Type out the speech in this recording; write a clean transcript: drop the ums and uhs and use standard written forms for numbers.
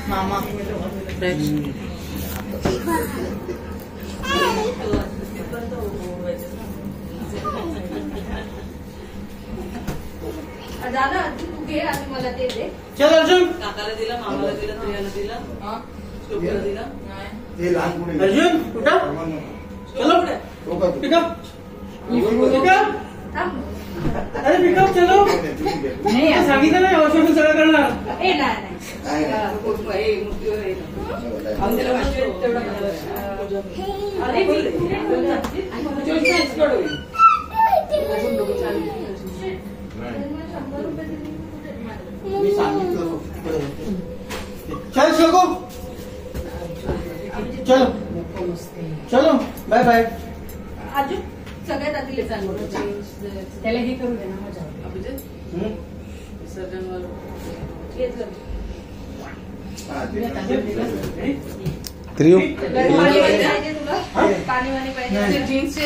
मामा दादा तू घे आणि मला ते दे. चल अर्जुन. काकाला दिला, मामाला दिला, प्रियाला दिला, श्लोकला दिला. अर्जुन उठा. चलो पिकअप. अरे पिकअप चलो. नाही सांगितलं नाही औषध सगळं करणार. मी सांगितलं. चल शोको. चलो चलो बाय बाय. अजून सगळ्यात आधी त्याला हे करू दे ना मजा. विसर्जन पाणी पाहिजे तुला. पाणी पाहिजे जीन्स